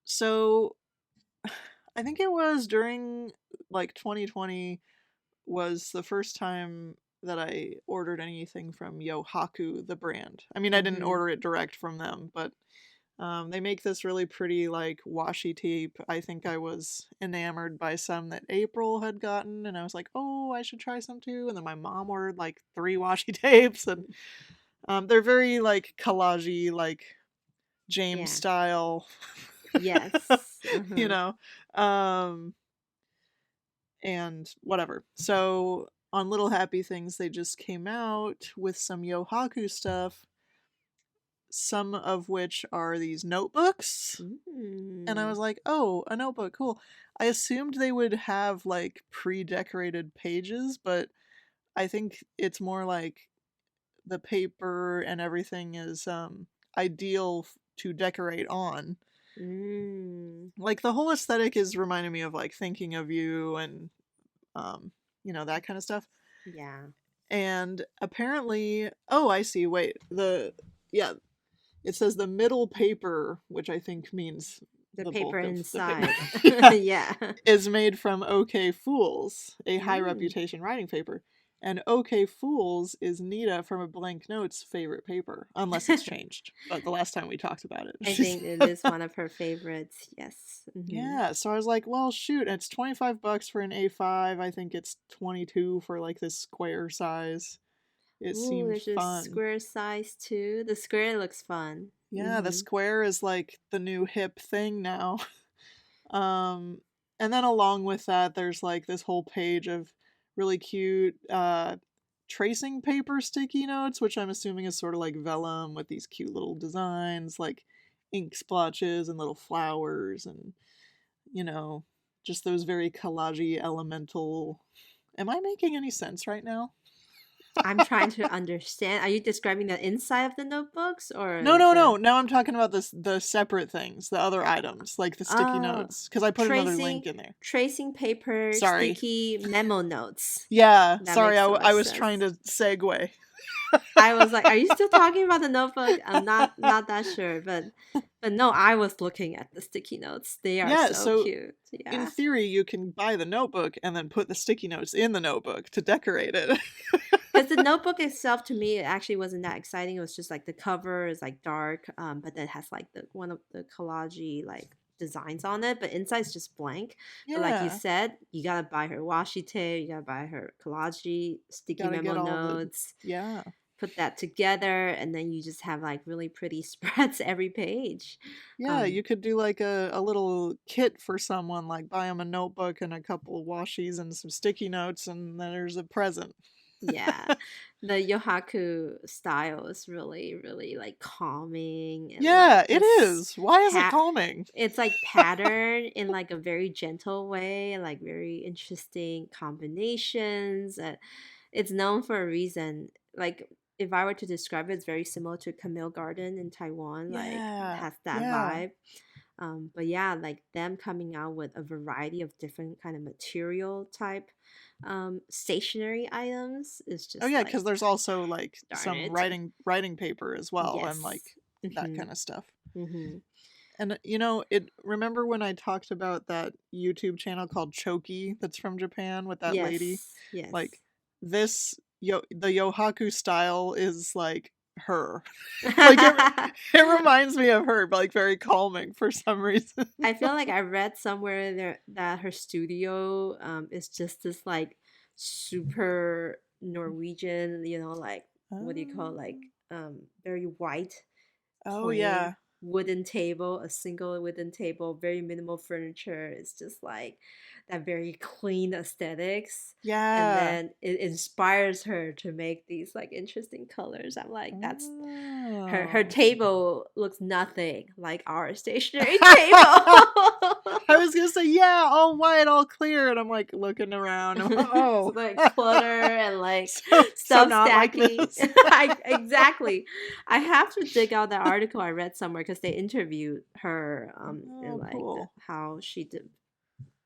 Speaker 2: So I think it was during like 2020 was the first time that I ordered anything from Yohaku, the brand. I mean, I didn't order it direct from them, but they make this really pretty like washi tape. I think I was enamored by some that April had gotten, and I was like, oh, I should try some too. And then my mom ordered like 3 washi tapes, and they're very like collage-y, like James style.
Speaker 1: Yes.
Speaker 2: You know, and whatever. So on Little Happy Things, they just came out with some Yohaku stuff, some of which are these notebooks. And I was like, oh, a notebook, cool. I assumed they would have like pre-decorated pages, but I think it's more like the paper and everything is ideal to decorate on. Like the whole aesthetic is reminding me of like Thinking of You and that kind of stuff.
Speaker 1: Yeah.
Speaker 2: And apparently, oh, I see. Wait, it says the middle paper, which I think means
Speaker 1: the paper inside.
Speaker 2: Yeah. Is made from OK Fools, a high reputation writing paper. And OK Fools is Nita from A Blank Note's favorite paper, unless it's changed. But the last time we talked about it.
Speaker 1: I think it is one of her favorites, yes.
Speaker 2: Yeah, so I was like, well, shoot, it's $25 for an A5. I think it's $22 for like this square size. It seems fun.
Speaker 1: There's a square size too. The square looks fun.
Speaker 2: Yeah, the square is like the new hip thing now. And then along with that, there's like this whole page of really cute tracing paper sticky notes, which I'm assuming is sort of like vellum with these cute little designs, like ink splotches and little flowers and, just those very collage-y elemental... Am I making any sense right now?
Speaker 1: I'm trying to understand. Are you describing the inside of the notebooks
Speaker 2: No,
Speaker 1: or
Speaker 2: no,
Speaker 1: the
Speaker 2: no. Now I'm talking about the separate things, the other items, like the sticky
Speaker 1: oh,
Speaker 2: notes, because I put another
Speaker 1: tracing
Speaker 2: link in there.
Speaker 1: tracing paper,
Speaker 2: Sorry.
Speaker 1: sticky memo notes.
Speaker 2: Yeah,
Speaker 1: That
Speaker 2: sorry.
Speaker 1: makes so much
Speaker 2: I was trying
Speaker 1: sense.
Speaker 2: to segue.
Speaker 1: I was like, "Are you still talking about the notebook?" I'm not that sure, but no, I was looking at the sticky notes. They are
Speaker 2: Yeah,
Speaker 1: so
Speaker 2: so
Speaker 1: cute.
Speaker 2: in
Speaker 1: Yeah.
Speaker 2: theory, you can buy the notebook and then put the sticky notes in the notebook to decorate it.
Speaker 1: Because the notebook itself to me it actually wasn't that exciting. It was just like the cover is like dark, but then it has like the one of the collage like designs on it, but inside's just blank. But like you
Speaker 2: Yeah,
Speaker 1: said, you gotta buy her washi tape, you gotta buy her collage, sticky
Speaker 2: gotta
Speaker 1: memo
Speaker 2: get all the.
Speaker 1: notes,
Speaker 2: Yeah.
Speaker 1: put that together, and then you just have like really pretty spreads every page.
Speaker 2: Yeah,
Speaker 1: Um,
Speaker 2: you could do like a little kit for someone, like buy them a notebook and a couple of washies and some sticky notes, and then there's a present.
Speaker 1: Yeah, the Yohaku style is really, really like calming and like
Speaker 2: Yeah, it
Speaker 1: this
Speaker 2: is. Why is it
Speaker 1: pat.
Speaker 2: calming?
Speaker 1: It's like pattern in like a very gentle way, like very interesting combinations. It's known for a reason. Like if I were to describe it, it's very similar to Camille Garden in Taiwan. Like
Speaker 2: Yeah,
Speaker 1: has that
Speaker 2: yeah.
Speaker 1: vibe. But yeah, like them coming out with a variety of different kind of material type stationery items is
Speaker 2: Oh
Speaker 1: just
Speaker 2: yeah,
Speaker 1: like
Speaker 2: because there's also like
Speaker 1: darn
Speaker 2: some
Speaker 1: it.
Speaker 2: writing paper as well, and like
Speaker 1: Yes.
Speaker 2: that
Speaker 1: Mm-hmm.
Speaker 2: kind of stuff.
Speaker 1: Mm-hmm.
Speaker 2: And it remember when I talked about that YouTube channel called Choki that's from Japan with that lady?
Speaker 1: Yes. Yes.
Speaker 2: Like the Yohaku style is like her. Like it reminds me of her, but like very calming for some reason.
Speaker 1: I feel like I read somewhere there that her studio is just this like super Norwegian, like what do you call it? Like
Speaker 2: Oh,
Speaker 1: very white,
Speaker 2: oh
Speaker 1: plain
Speaker 2: yeah.
Speaker 1: wooden table, a single wooden table, very minimal furniture. It's just like that very clean aesthetics. And
Speaker 2: Yeah.
Speaker 1: then it inspires her to make these like interesting colors. I'm like, that's her
Speaker 2: Oh.
Speaker 1: table looks nothing like our stationery table.
Speaker 2: I was gonna say, yeah, all white, all clear, and I'm like looking around.
Speaker 1: So
Speaker 2: Oh,
Speaker 1: like clutter and like
Speaker 2: so
Speaker 1: stuff
Speaker 2: not like
Speaker 1: stacking.
Speaker 2: this.
Speaker 1: Exactly. I have to dig out that article I read somewhere because they interviewed her and
Speaker 2: Oh,
Speaker 1: like
Speaker 2: cool.
Speaker 1: how she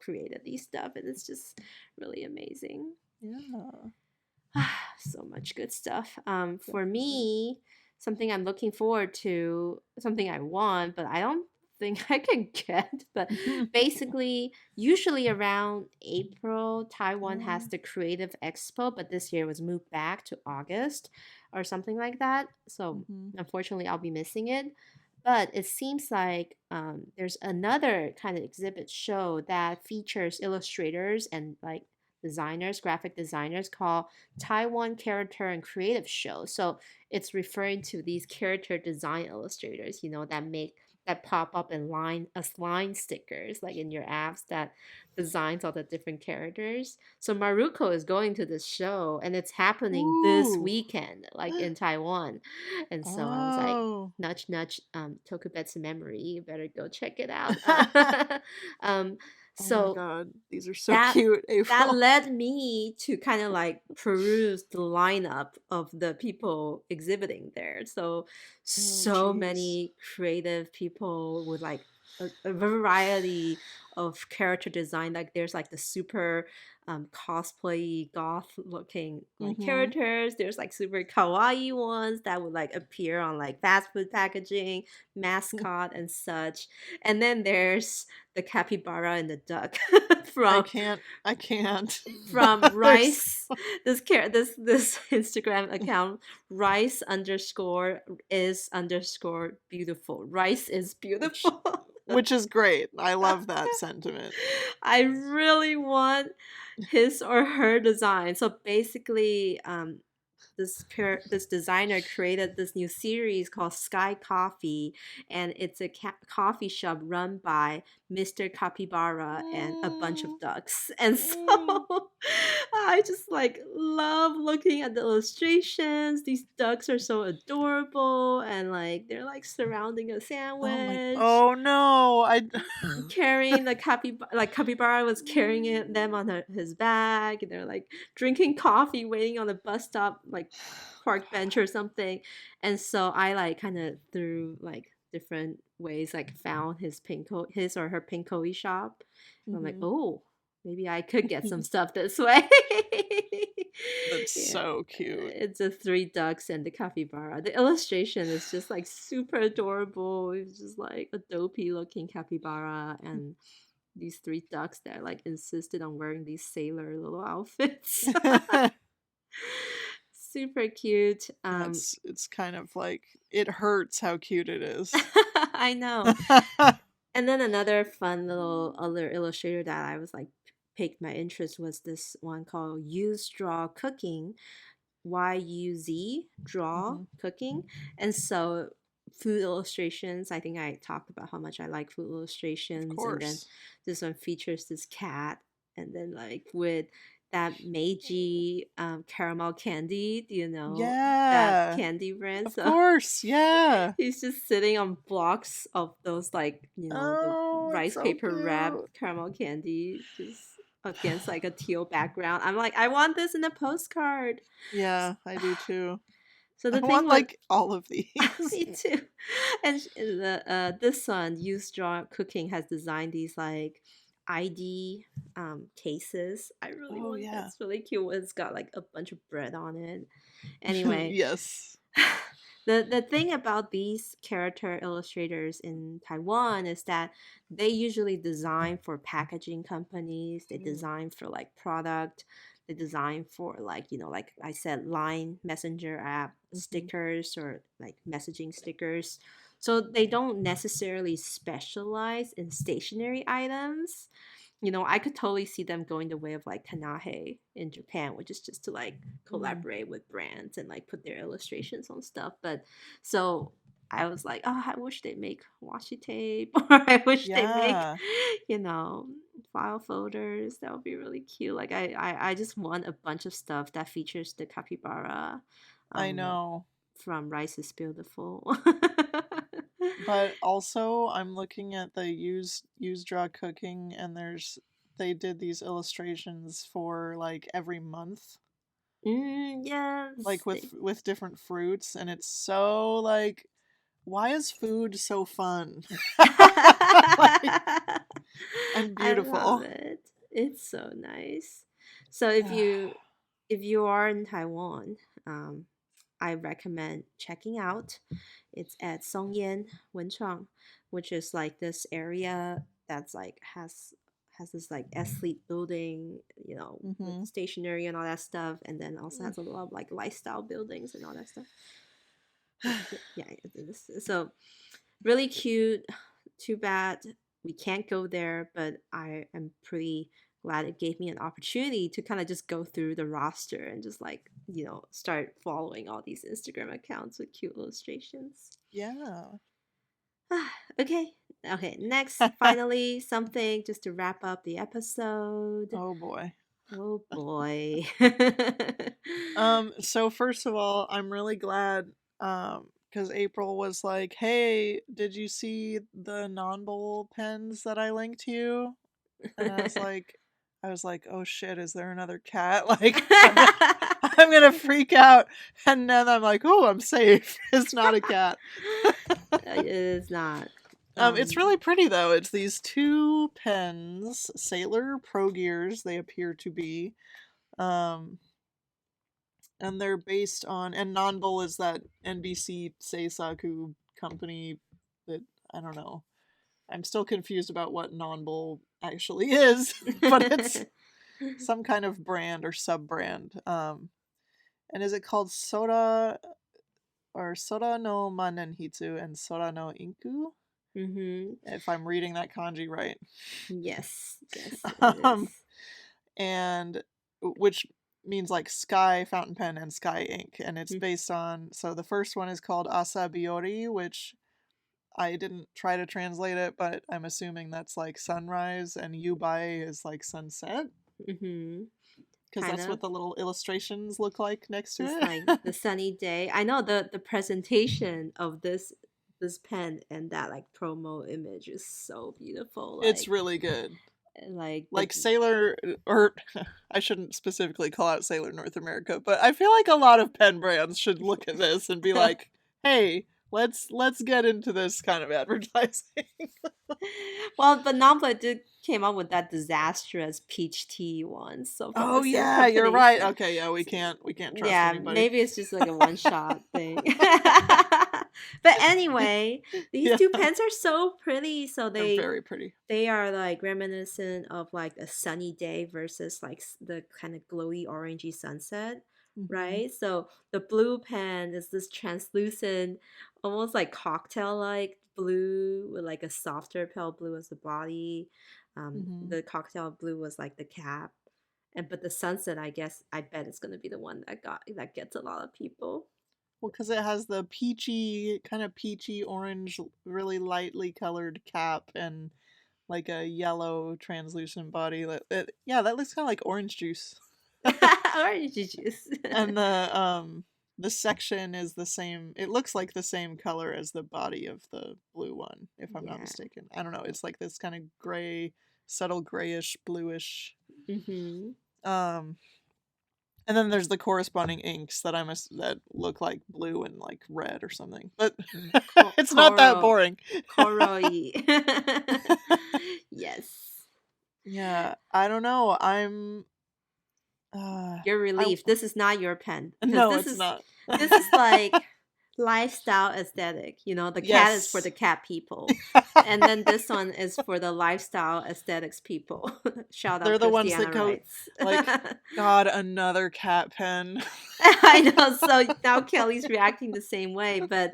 Speaker 1: created these stuff, and it's just really amazing.
Speaker 2: Yeah,
Speaker 1: So much good stuff. For
Speaker 2: definitely.
Speaker 1: me, something I'm looking forward to, something I want, but I don't think I can get. But basically, usually around April, Taiwan has
Speaker 2: Um,
Speaker 1: the Creative Expo, but this year was moved back to August or something like that. So
Speaker 2: mhm.
Speaker 1: unfortunately, I'll be missing it. But it seems like there's another kind of exhibit show that features illustrators and like designers, graphic designers, called Taiwan Character and Creative Show. So it's referring to these character design illustrators, that pop up in line as line stickers, like in your apps that designs all the different characters. So Maruko is going to this show and it's happening this
Speaker 2: Ooh.
Speaker 1: weekend, like in Taiwan. And so I was like,
Speaker 2: Oh.
Speaker 1: nudge nudge, Tokubetsu memory, you better go check it out. um
Speaker 2: Oh my
Speaker 1: so
Speaker 2: God, these are so
Speaker 1: that
Speaker 2: cute,
Speaker 1: that
Speaker 2: April.
Speaker 1: led me to kind of like peruse the lineup of the people exhibiting there. So
Speaker 2: Oh,
Speaker 1: so
Speaker 2: jeez.
Speaker 1: many creative people with like a variety of character design. Like there's like the super cosplay goth looking like
Speaker 2: Mm-hmm.
Speaker 1: characters. There's like super kawaii ones that would like appear on like fast food packaging, mascot and such. And then there's the capybara and the duck
Speaker 2: I
Speaker 1: from
Speaker 2: can't. I can't. There's.
Speaker 1: Rice. This Instagram account, Rice underscore is underscore beautiful. Rice is
Speaker 2: Which,
Speaker 1: beautiful.
Speaker 2: which is great. I love that sentiment.
Speaker 1: I really want his or her design. So basically, this designer created this new series called Sky Coffee, and it's a coffee shop run by Mr. Capybara and a bunch of
Speaker 2: Mm,
Speaker 1: ducks. And so
Speaker 2: mm.
Speaker 1: I just like love looking at the illustrations. These ducks are so adorable, and like they're like surrounding a
Speaker 2: Oh my.
Speaker 1: sandwich,
Speaker 2: Oh no. I.
Speaker 1: carrying the capybara was carrying them on his back, and they're like drinking coffee waiting on the bus stop, like like park bench or something. And so I like kind of through like different ways like found his or her pinkoi shop. And I'm like,
Speaker 2: Hmm.
Speaker 1: oh, maybe I could get some stuff this way.
Speaker 2: That's
Speaker 1: Yeah,
Speaker 2: so cute.
Speaker 1: it's the three ducks and the capybara. The illustration is just like super adorable. It's just like a dopey looking capybara and these three ducks that like insisted on wearing these sailor little outfits. Super cute.
Speaker 2: It's kind of like it hurts how cute it is.
Speaker 1: I know. And then another fun little other illustrator that I was like piqued my interest was this one called Use Draw Cooking, YUZ Draw
Speaker 2: Hmm.
Speaker 1: Cooking. And so food illustrations, I think I talked about how much I like food
Speaker 2: Of
Speaker 1: illustrations, and then
Speaker 2: course.
Speaker 1: this one features this cat, and then like with that Meiji caramel candy, do you know that
Speaker 2: Yeah.
Speaker 1: candy brand?
Speaker 2: Of
Speaker 1: So
Speaker 2: course. Yeah.
Speaker 1: he's just sitting on blocks of those like, the
Speaker 2: Oh, it's
Speaker 1: rice
Speaker 2: so
Speaker 1: paper
Speaker 2: cute.
Speaker 1: wrapped caramel candy just against like a teal background. I'm like, I want this in a postcard.
Speaker 2: Yeah, I do too.
Speaker 1: So
Speaker 2: I
Speaker 1: the thing
Speaker 2: want
Speaker 1: was,
Speaker 2: like all of these.
Speaker 1: me too. And the this one, Use Draw Cooking, has designed these like ID cases. I really
Speaker 2: Oh
Speaker 1: want
Speaker 2: yeah.
Speaker 1: that's really cute. It's got like a bunch of bread on it. Anyway,
Speaker 2: Yes.
Speaker 1: the thing about these character illustrators in Taiwan is that they usually design for packaging companies. They
Speaker 2: Mm.
Speaker 1: design for like product. They design for like, like I said, Line Messenger app
Speaker 2: Hmm.
Speaker 1: stickers or like messaging stickers. So they don't necessarily specialize in stationery items. I could totally see them going the way of like Kanahe in Japan, which is just to like
Speaker 2: Mm.
Speaker 1: collaborate with brands and like put their illustrations on stuff. But so I was like, oh, I wish they make washi tape, or I wish they make,
Speaker 2: Yeah,
Speaker 1: you know, file folders. That would be really cute. Like I just want a bunch of stuff that features the capybara
Speaker 2: I
Speaker 1: um,
Speaker 2: know.
Speaker 1: from Rice is Beautiful.
Speaker 2: But also I'm looking at the use draw cooking and they did these illustrations for like every month, like
Speaker 1: Yes.
Speaker 2: with different fruits, and it's so like why is food so fun? Like, and
Speaker 1: I love
Speaker 2: beautiful.
Speaker 1: it. It's so nice. So if you are in Taiwan, I recommend checking out. It's at Songyan Wenchuang, which is like this area that's like has this like athlete building, with
Speaker 2: Hmm.
Speaker 1: stationery and all that stuff, and then also has a lot of like lifestyle buildings and all that stuff. Yeah. So really cute. Too bad we can't go there, but I am pretty glad it gave me an opportunity to kind of just go through the roster and just like, start following all these Instagram accounts with cute illustrations.
Speaker 2: Yeah.
Speaker 1: Okay. Okay. Next, finally, something just to wrap up the episode.
Speaker 2: Oh boy.
Speaker 1: Oh boy.
Speaker 2: So first of all, I'm really glad because April was like, "Hey, did you see the non-bowl pens that I linked you?" And I was like, "Oh shit, is there another cat?" Like I'm gonna freak out. And then I'm like, "Oh, I'm safe. It's not a cat."
Speaker 1: It is not.
Speaker 2: It's really pretty though. It's these two pens, Sailor Pro Gears, they appear to be. Um, and they're based on, and Nanbol is that NBC Seisaku company that, I don't know. I'm still confused about what Nanbol actually is, but it's some kind of brand or sub brand. And is it called Soda no Manenhitsu and Soda no Inku?
Speaker 1: Mm-hmm.
Speaker 2: If I'm reading that kanji right.
Speaker 1: Yes, yes, it
Speaker 2: Um,
Speaker 1: is.
Speaker 2: and which means like sky fountain pen and sky ink, and it's
Speaker 1: Mm.
Speaker 2: based on, so the first one is called Asabiori, which I didn't try to translate it, but I'm assuming that's like sunrise, and Yubai is like sunset,
Speaker 1: Mm-hmm.
Speaker 2: because
Speaker 1: Kind
Speaker 2: that's
Speaker 1: of.
Speaker 2: what the little illustrations look like next
Speaker 1: Just
Speaker 2: to
Speaker 1: like
Speaker 2: it.
Speaker 1: the sunny day. I know the presentation of this pen and that like promo image is so beautiful.
Speaker 2: It's
Speaker 1: Like
Speaker 2: really good.
Speaker 1: Like
Speaker 2: Sailor, or I shouldn't specifically call out Sailor North America, but I feel like a lot of pen brands should look at this and be like, hey, let's get into this kind of advertising.
Speaker 1: well, but Nonplay did came up with that disastrous peach tea one. So from
Speaker 2: Oh
Speaker 1: the same
Speaker 2: yeah, you're
Speaker 1: company,
Speaker 2: right.
Speaker 1: so
Speaker 2: Okay, yeah, we can't trust
Speaker 1: yeah,
Speaker 2: anybody.
Speaker 1: maybe it's just like a one shot thing. But anyway, these
Speaker 2: Yeah,
Speaker 1: two pens are so pretty. So
Speaker 2: they're very pretty.
Speaker 1: they are like reminiscent of like a sunny day versus like the kind of glowy orangey sunset,
Speaker 2: Hmm.
Speaker 1: right? So the blue pen is this translucent, almost like cocktail like blue with like a softer pale blue as the body.
Speaker 2: Hmm.
Speaker 1: The cocktail blue was like the cap, and but the sunset, I guess, I bet it's gonna be the one that gets a lot of people.
Speaker 2: Well, because it has the kind of peachy orange, really lightly colored cap and like a yellow translucent body. Yeah, that looks kind of like orange juice.
Speaker 1: Orange juice.
Speaker 2: And the section is the same. It looks like the same color as the body of the blue one, if I'm not
Speaker 1: Yeah.
Speaker 2: mistaken. I don't know. It's like this kind of gray, subtle grayish, bluish.
Speaker 1: Mm-hmm.
Speaker 2: Um, and then there's the corresponding inks that look like blue and like red or something. But it's not that boring.
Speaker 1: Koroi. Yes.
Speaker 2: Yeah, I don't know.
Speaker 1: You're
Speaker 2: I
Speaker 1: relieved. This is not your pen because
Speaker 2: no, it's not.
Speaker 1: this is like lifestyle aesthetic. You know, the cat is for
Speaker 2: Yes.
Speaker 1: the cat people. And then this one is for the lifestyle aesthetics people. Shout
Speaker 2: They're
Speaker 1: out
Speaker 2: the ones
Speaker 1: Christiana
Speaker 2: that go
Speaker 1: Wrights.
Speaker 2: like, God, another cat pen.
Speaker 1: I know. So now Kelly's reacting the same way, but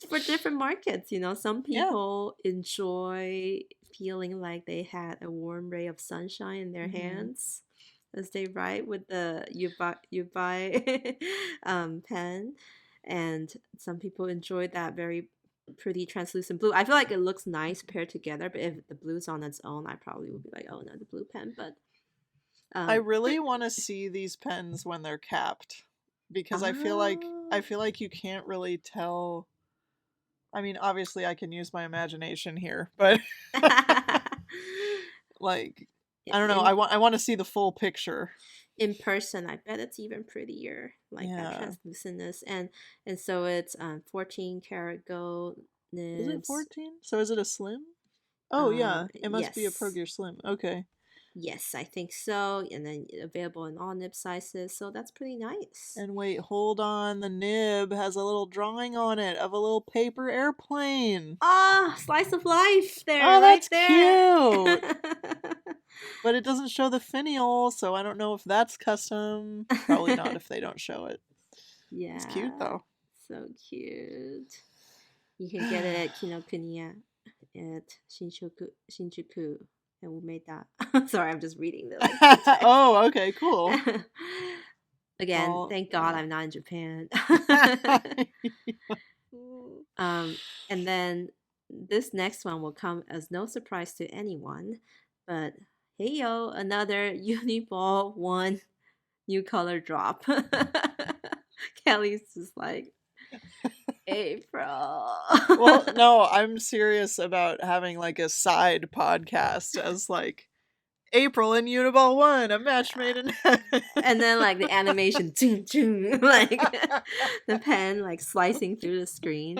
Speaker 1: for different markets, you know, some
Speaker 2: Yeah.
Speaker 1: people enjoy feeling like they had a warm ray of sunshine in their
Speaker 2: Hmm.
Speaker 1: hands as they write with the you buy pen, and some people enjoy that very pretty translucent blue. I feel like it looks nice paired together, but if the blue's on its own, I probably would be like, oh, another blue pen. But
Speaker 2: I
Speaker 1: um,
Speaker 2: really want to see these pens when they're capped because I
Speaker 1: oh.
Speaker 2: feel like you can't really tell. I mean, obviously I can use my imagination here, but like I don't know,
Speaker 1: in
Speaker 2: I want to see the full picture.
Speaker 1: in person, I bet it's even prettier, like that
Speaker 2: Yeah.
Speaker 1: translucentness. And so it's 14 karat gold
Speaker 2: Is it
Speaker 1: nibs.
Speaker 2: 14? So is it a slim? Oh yeah, it must be a Pro
Speaker 1: Yes.
Speaker 2: Gear Slim. Okay.
Speaker 1: Yes, I think so. And then available in all nib sizes, so that's pretty nice.
Speaker 2: And wait, hold on. The nib has a little drawing on it of a little paper airplane.
Speaker 1: Ah, slice of life there,
Speaker 2: Oh,
Speaker 1: right
Speaker 2: that's
Speaker 1: there.
Speaker 2: cute. But it doesn't show the finial, so I don't know if that's custom. Probably not if they don't show it. It's cute
Speaker 1: Yeah,
Speaker 2: though.
Speaker 1: so cute. You can get it at Kinokuniya at Shinjuku, and we made that. Sorry, I'm just reading the like the
Speaker 2: Oh, okay, cool.
Speaker 1: text. Again,
Speaker 2: Well,
Speaker 1: thank God I'm not in Japan. And then this next one will come as no surprise to anyone, but hey yo, another Uniball one new color drop. Kelly's just like April.
Speaker 2: well, no, I'm serious about having like a side podcast as like April in Uniball 1, a match made in heaven.
Speaker 1: And then like the animation, ching, ching, like the pen like slicing through the screen.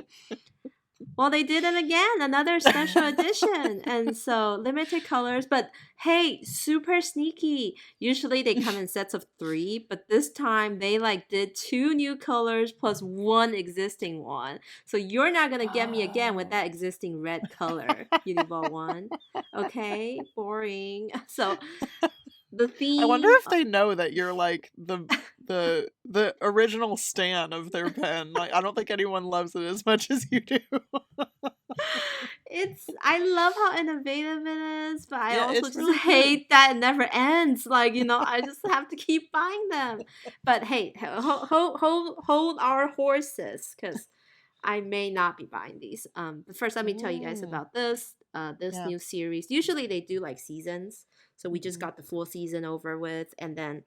Speaker 1: Well, they did it again, another special edition. And so limited colors, but hey, super sneaky. Usually they come in sets of 3, but this time they like did 2 new colors plus 1 existing one. So you're not going to get me again with that existing red color, Uniball 1. Okay, boring. So the
Speaker 2: I wonder
Speaker 1: theme
Speaker 2: if they know that you're like the original stan of their pen. Like I don't think anyone loves it as much as you do.
Speaker 1: I love how innovative it is, but I
Speaker 2: Yeah,
Speaker 1: also
Speaker 2: it's
Speaker 1: just
Speaker 2: really good.
Speaker 1: hate that it never ends. Like, you know, I just have to keep buying them. But hey, hold our horses, because I may not be buying these. But first, let me tell you guys
Speaker 2: Mm,
Speaker 1: about this. This
Speaker 2: yeah.
Speaker 1: new series. Usually they do like seasons, so we just
Speaker 2: Hmm.
Speaker 1: got the full season over with, and then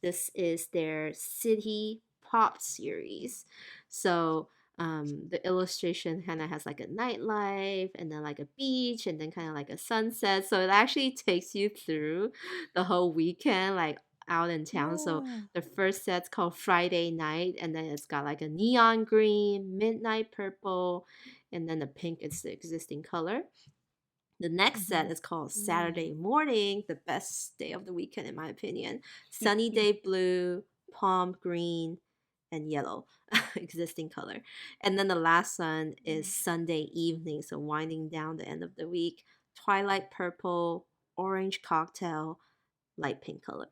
Speaker 1: this is their City Pop series. So The illustration kind of has like a nightlife and then like a beach and then kind of like a sunset. So it actually takes you through the whole weekend, like out in town. So
Speaker 2: Yeah.
Speaker 1: the first set's called Friday Night, and then it's got like a neon green, midnight purple, and then the pink is the existing color. The next set
Speaker 2: Mhm.
Speaker 1: is called
Speaker 2: Mm.
Speaker 1: Saturday Morning, the best day of the weekend, in my opinion. Sunny Day Blue, Palm Green, and Yellow, existing color. And then the last one is Sunday Evening, so winding down the end of the week. Twilight Purple, Orange Cocktail, light pink color,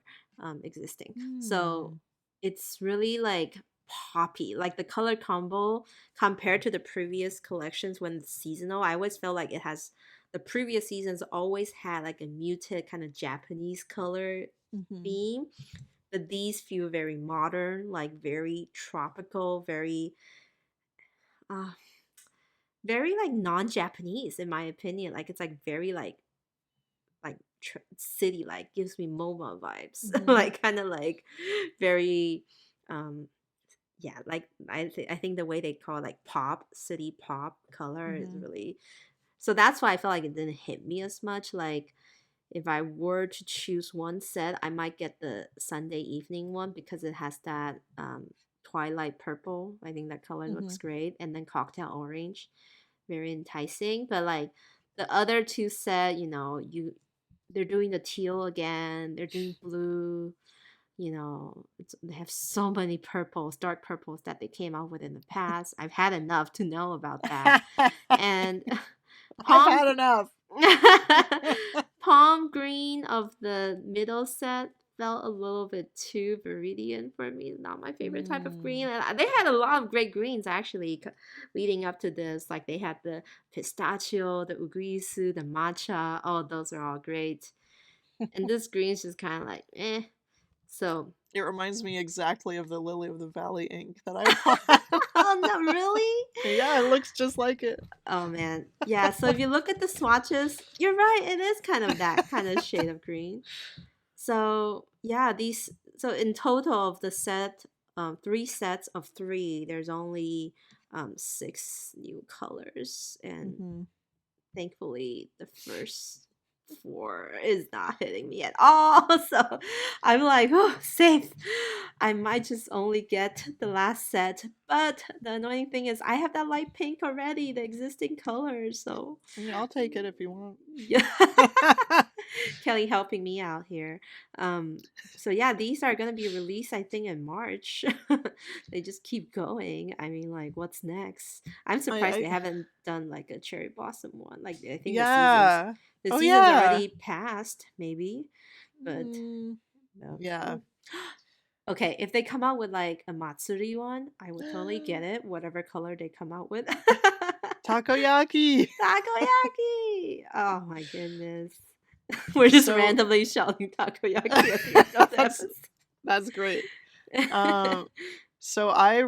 Speaker 1: existing. So
Speaker 2: Mm.
Speaker 1: it's really like poppy, like the color combo compared to the previous collections when it's seasonal. I always felt like it has the previous seasons always had like a muted kind of Japanese color
Speaker 2: Mhm.
Speaker 1: theme, but these feel very modern, like very tropical, uh very like non-Japanese in my opinion. Like it's like very like city like, gives me MoMA vibes.
Speaker 2: Mhm.
Speaker 1: Like kind of like very um yeah, like I think the way they call it, like pop, city pop color is
Speaker 2: Mhm.
Speaker 1: really, so that's why I felt like it didn't hit me as much. Like if I were to choose one set, I might get the Sunday evening one because it has that twilight purple. I think that color looks
Speaker 2: Mhm.
Speaker 1: great, and then cocktail orange, very enticing. But like the other two set, they're doing the teal again. They're doing blue. They have so many purples, dark purples that they came out with in the past. I've had enough to know about that. And
Speaker 2: I've
Speaker 1: palm
Speaker 2: had enough.
Speaker 1: palm green of the middle set felt a little bit too viridian for me. Not my favorite type of green.
Speaker 2: Mm.
Speaker 1: And they had a lot of great greens actually leading up to this. Like they had the pistachio, the ugrisu, the matcha. Oh, those are all great. And this green's just kind of like eh. So
Speaker 2: It reminds me exactly of the Lily of the Valley ink that I bought.
Speaker 1: oh no, really?
Speaker 2: Yeah, it looks just like it.
Speaker 1: Oh man. Yeah, so if you look at the swatches, you're right, it is kind of that kind of shade of green. So yeah, so in total of the set, three sets of three, there's only six new colors, and
Speaker 2: Mhm.
Speaker 1: thankfully the first four is not hitting me at all. So I'm like, oh, safe. I might just only get the last set. But the annoying thing is I have that light pink already, the existing color. So
Speaker 2: I mean, I'll take it if you want.
Speaker 1: yeah. Kelly helping me out here. Um, so yeah, these are gonna be released, I think, in March. They just keep going. I mean, like, what's next? I'm surprised they
Speaker 2: I
Speaker 1: haven't done like a cherry blossom one. Like, I think
Speaker 2: yeah.
Speaker 1: the
Speaker 2: Oh
Speaker 1: season's
Speaker 2: yeah.
Speaker 1: already passed, maybe. But
Speaker 2: Mm,
Speaker 1: no.
Speaker 2: yeah.
Speaker 1: Oh. Okay, if they come out with like a Matsuri one, I would totally get it. Whatever color they come out with.
Speaker 2: Takoyaki.
Speaker 1: Takoyaki! Oh my goodness. We're just
Speaker 2: So
Speaker 1: randomly shouting takoyaki at the end of the
Speaker 2: that's
Speaker 1: episode.
Speaker 2: that's great. Um so I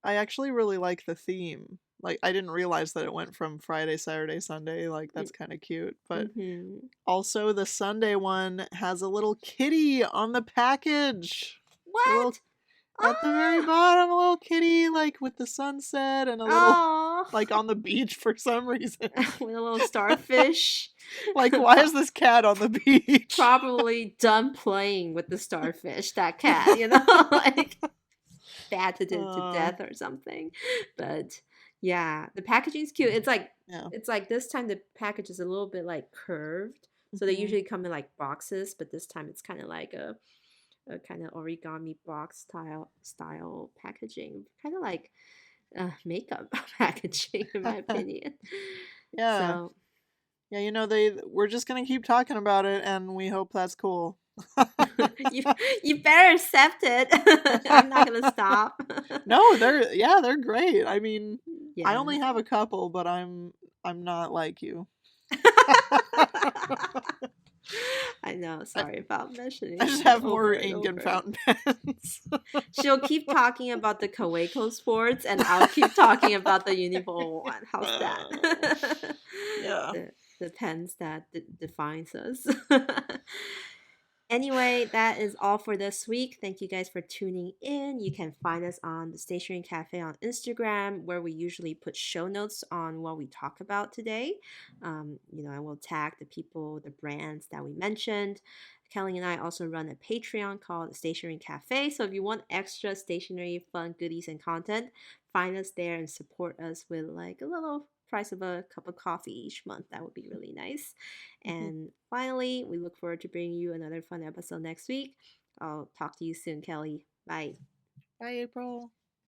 Speaker 2: actually really like the theme. Like I didn't realize that it went from Friday, Saturday, Sunday. Like that's kind of cute, but
Speaker 1: Mm-hmm.
Speaker 2: also the Sunday one has a little kitty on the package. A little
Speaker 1: What?
Speaker 2: at the very
Speaker 1: Ah!
Speaker 2: bottom, a little kitty like with the sunset and a little
Speaker 1: Oh!
Speaker 2: like on the beach for some reason.
Speaker 1: With a little starfish.
Speaker 2: Like why is this cat on the beach?
Speaker 1: Probably done playing with the starfish, that cat, like batted it to
Speaker 2: Uh,
Speaker 1: death or something. But yeah, the packaging's cute.
Speaker 2: yeah.
Speaker 1: It's like this time the package is a little bit like curved. So they
Speaker 2: Mhm.
Speaker 1: usually come in like boxes, but this time it's kind of like a kind of origami box style packaging, kind of like makeup packaging in my opinion.
Speaker 2: Yeah.
Speaker 1: So
Speaker 2: Yeah, we're just gonna keep talking about it and we hope that's cool.
Speaker 1: you you better accept it. I'm not gonna stop.
Speaker 2: No, they're great. I mean, I
Speaker 1: Yeah.
Speaker 2: only have a couple, but I'm not like you.
Speaker 1: I know.
Speaker 2: I,
Speaker 1: Sorry about
Speaker 2: I
Speaker 1: mentioning
Speaker 2: just
Speaker 1: it
Speaker 2: have
Speaker 1: over
Speaker 2: more
Speaker 1: and
Speaker 2: ink and
Speaker 1: over.
Speaker 2: fountain pens.
Speaker 1: She'll keep talking about the Kaweco sports, and I'll keep talking about the Univocal one. How's that?
Speaker 2: Yeah.
Speaker 1: the pens that defines us. Anyway, that is all for this week. Thank you guys for tuning in. You can find us on the Stationery Cafe on Instagram, where we usually put show notes on what we talk about today. I will tag the people, the brands that we mentioned. Kelly and I also run a Patreon called the Stationery Cafe. So if you want extra stationery, fun goodies, and content, find us there and support us with like a little price of a cup of coffee each month. That would be really nice. And finally, we look forward to bringing you another fun episode next week. I'll talk to you soon, Kelly. Bye.
Speaker 2: Bye, April.